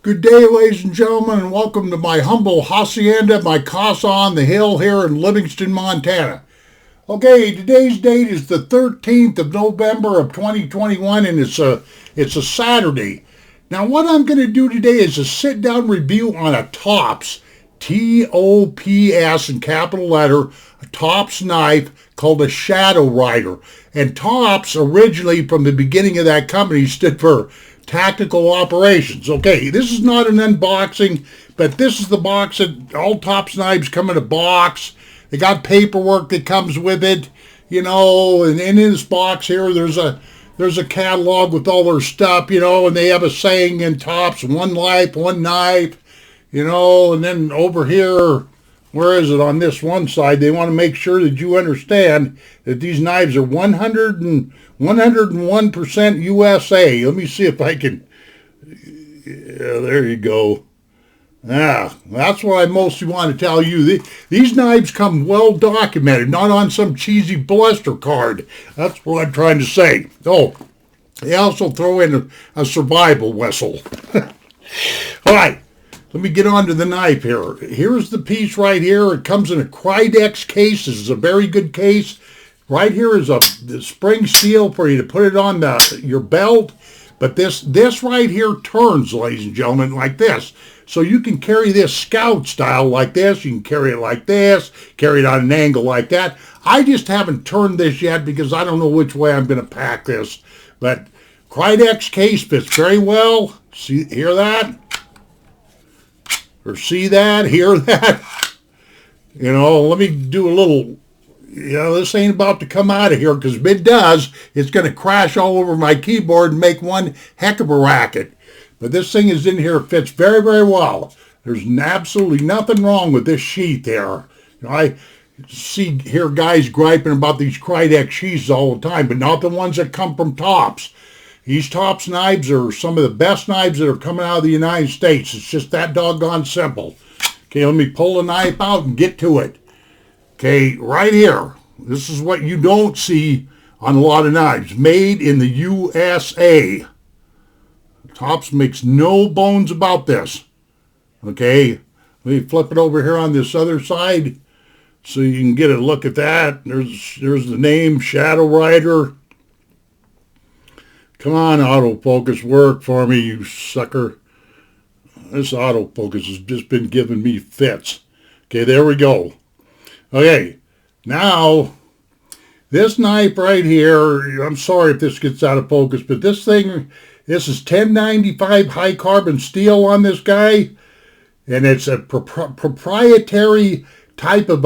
Good day, ladies and gentlemen, and welcome to my humble hacienda, my casa on the hill here in Livingston, Montana. Okay, today's date is the 13th of November of 2021, and it's a Saturday. Now, what I'm going to do today is a sit-down review on a Tops, T-O-P-S in capital letter, a Tops knife called a Shadow Rider. And Tops, originally from the beginning of that company, stood for Tactical Operations. Okay, this is not an unboxing, but this is the box that all Tops knives come in a box. They got paperwork that comes with it, and in this box here there's a catalog with all their stuff, and they have a saying in Tops, one life, one knife, and then over here, where is it, on this one side, they want to make sure that you understand that these knives are 101% USA. Let me see if I can, yeah, there you go. That's what I mostly want to tell you. These knives come well documented, not on some cheesy bluster card. That's what I'm trying to say. Oh, they also throw in a survival whistle. All right. Let me get on to the knife here. Here's the piece right here. It comes in a Krydex case. This is a very good case. Right here is the spring steel for you to put it on your belt. But this right here turns, ladies and gentlemen, like this. So you can carry this scout style like this. You can carry it like this. Carry it on an angle like that. I just haven't turned this yet because I don't know which way I'm going to pack this. But Krydex case fits very well. See, hear that? Or see that, hear that? Let me do a little, this ain't about to come out of here, because if it does, it's going to crash all over my keyboard and make one heck of a racket. But this thing is in here, fits very, very well. There's absolutely nothing wrong with this sheath here. I hear guys griping about these Krydex sheaths all the time, but not the ones that come from Tops. These Tops knives are some of the best knives that are coming out of the United States. It's just that doggone simple. Okay, let me pull the knife out and get to it. Okay, right here. This is what you don't see on a lot of knives. Made in the USA. Tops makes no bones about this. Okay, let me flip it over here on this other side so you can get a look at that. There's the name, Shadow Rider. Come on, autofocus, work for me, you sucker. This autofocus has just been giving me fits. Okay, there we go. Okay, now, this knife right here, I'm sorry if this gets out of focus, but this is 1095 high carbon steel on this guy, and it's a proprietary type of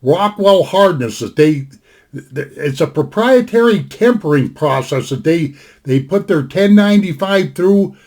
Rockwell hardness that it's a proprietary tempering process that they put their 1095 through.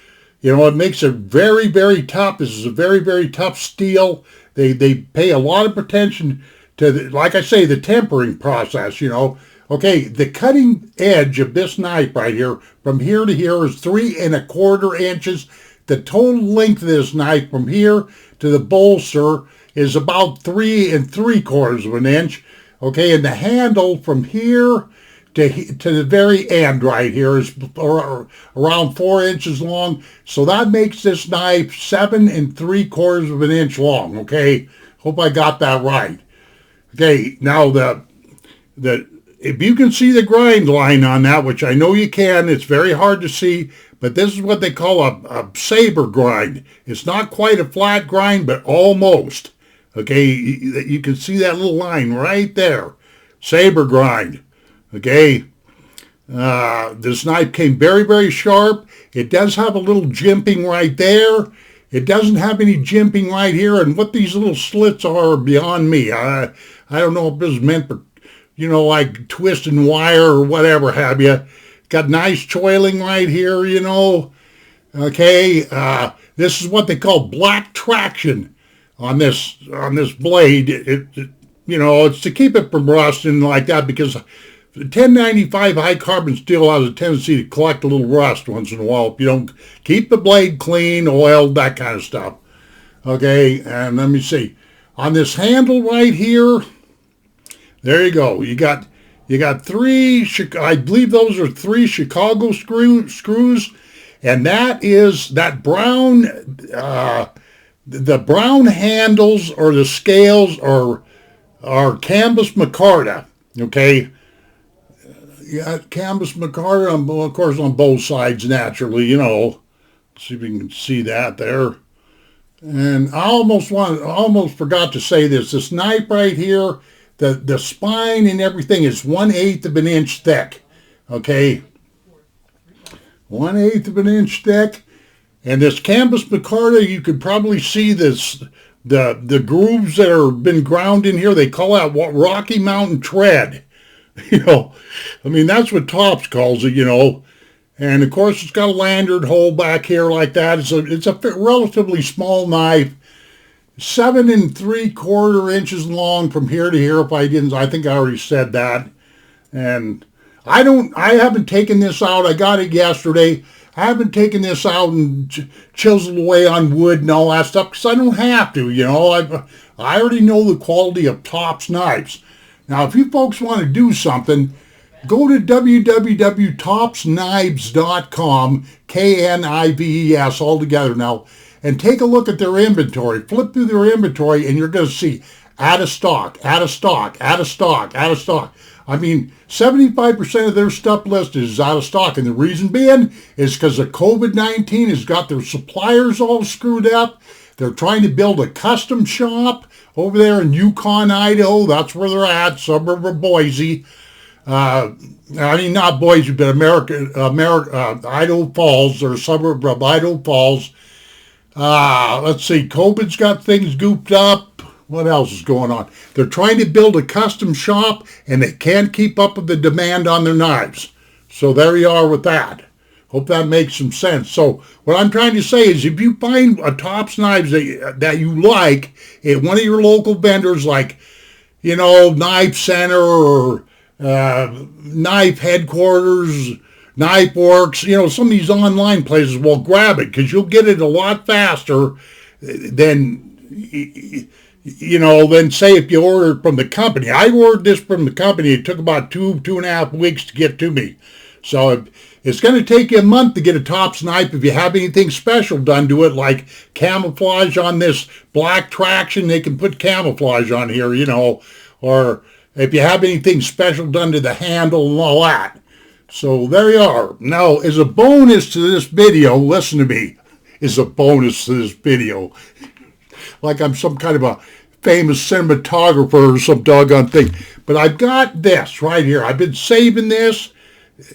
It makes it very, very tough. This is a very, very tough steel. They pay a lot of attention to, like I say, the tempering process, Okay, the cutting edge of this knife right here, from here to here, is 3 1/4 inches. The total length of this knife from here to the bolster is about 3 3/4 inches. Okay, and the handle from here to the very end right here is around 4 inches long. So that makes this knife 7 3/4 inches long. Okay, hope I got that right. Okay, now if you can see the grind line on that, which I know you can, it's very hard to see, but this is what they call a saber grind. It's not quite a flat grind, but almost. Okay, you can see that little line right there. Saber grind. Okay, this knife came very, very sharp. It does have a little jimping right there. It doesn't have any jimping right here, and what these little slits are beyond me. I don't know if this is meant for, like twisting wire or whatever have you. Got nice choiling right here, Okay, this is what they call black traction on this blade. It's to keep it from rusting like that, because 1095 high carbon steel has a tendency to collect a little rust once in a while if you don't keep the blade clean, oiled, that kind of stuff. Okay, and let me see. On this handle right here, there you go. You got 3, I believe those are 3 Chicago screws, And that is that brown, the brown handles or the scales are Canvas micarta, okay? Yeah, Canvas micarta, of course, on both sides naturally, you know. See if you can see that there. And I almost forgot to say this. This knife right here, the spine and everything is 1/8 of an inch thick, okay? 1/8 of an inch thick. And this Canvas micarta, you could probably see this, the grooves that are been ground in here. They call that Rocky Mountain tread. You know, I mean, that's what Tops calls it, you know. And of course, it's got a lanyard hole back here like that. It's a relatively small knife, 7 3/4 inches long from here to here. I think I already said that. And I haven't taken this out. I got it yesterday. I haven't taken this out and chiseled away on wood and all that stuff because I don't have to, you know. I already know the quality of Tops knives. Now, if you folks want to do something, go to www.topsknives.com, Knives, all together now, and take a look at their inventory. Flip through their inventory, and you're going to see out of stock, out of stock, out of stock, out of stock. I mean, 75% of their stuff listed is out of stock, and the reason being is because of COVID-19 has got their suppliers all screwed up. They're trying to build a custom shop over there in Yukon, Idaho. That's where they're at, suburb of Boise. I mean, not Boise, but Idaho Falls, or a suburb of Idaho Falls. Let's see, COVID's got things gooped up. What else is going on? They're trying to build a custom shop, and they can't keep up with the demand on their knives. So there you are with that. Hope that makes some sense. So what I'm trying to say is if you find a Tops knives that you like at one of your local vendors, like, you know, Knife Center or Knife Headquarters, Knife Works, you know, some of these online places, well, grab it because you'll get it a lot faster than, you know, than say if you order it from the company. I ordered this from the company. It took about 2.5 weeks to get to me. So it's going to take you a month to get a Tops knife. If you have anything special done to it, like camouflage on this black traction, they can put camouflage on here, you know, or if you have anything special done to the handle and all that. So there you are. Now, as a bonus to this video, listen to me, as a bonus to this video, like I'm some kind of a famous cinematographer or some doggone thing, but I've got this right here. I've been saving this.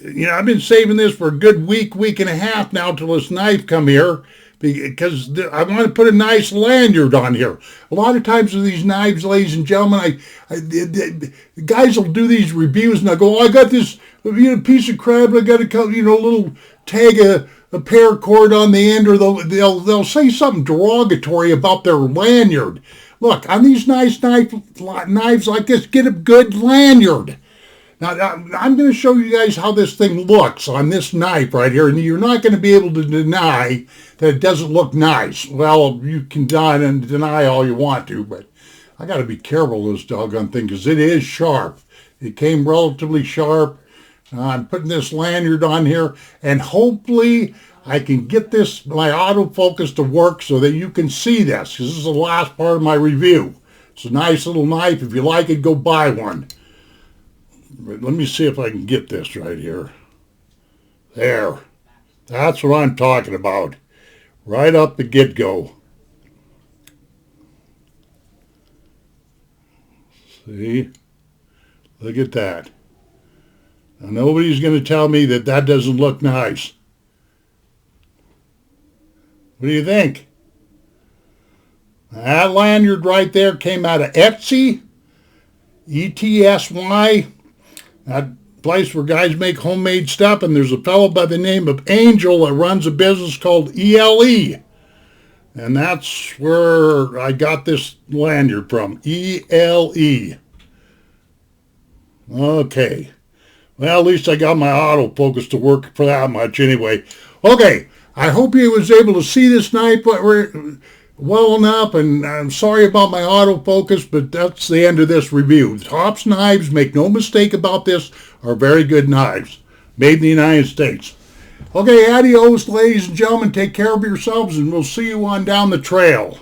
You know, I've been saving this for a good week and a half now till this knife come here because I want to put a nice lanyard on here. A lot of times with these knives, ladies and gentlemen, the guys will do these reviews and I go, oh, I got this, you know, piece of crap. I got a, you know, little tag a paracord on the end, or they'll say something derogatory about their lanyard. Look, on these nice knives like this, get a good lanyard. Now, I'm going to show you guys how this thing looks on this knife right here, and you're not going to be able to deny that it doesn't look nice. Well, you can deny all you want to, but I got to be careful with this doggone thing because it is sharp. It came relatively sharp. I'm putting this lanyard on here, and hopefully I can get my autofocus to work so that you can see this, because this is the last part of my review. It's a nice little knife. If you like it, go buy one. But let me see if I can get this right here. There. That's what I'm talking about. Right up the get-go. See? Look at that. Now, nobody's going to tell me that that doesn't look nice. What do you think? That lanyard right there came out of Etsy. ETSY. That place where guys make homemade stuff, and there's a fellow by the name of Angel that runs a business called ELE. And that's where I got this lanyard from, ELE. Okay. Well, at least I got my autofocus to work for that much anyway. Okay, I hope you was able to see this knife well enough, and I'm sorry about my autofocus, but that's the end of this review. Tops knives, make no mistake about this, are very good knives, made in the United States. Okay, adios, ladies and gentlemen. Take care of yourselves, and we'll see you on down the trail.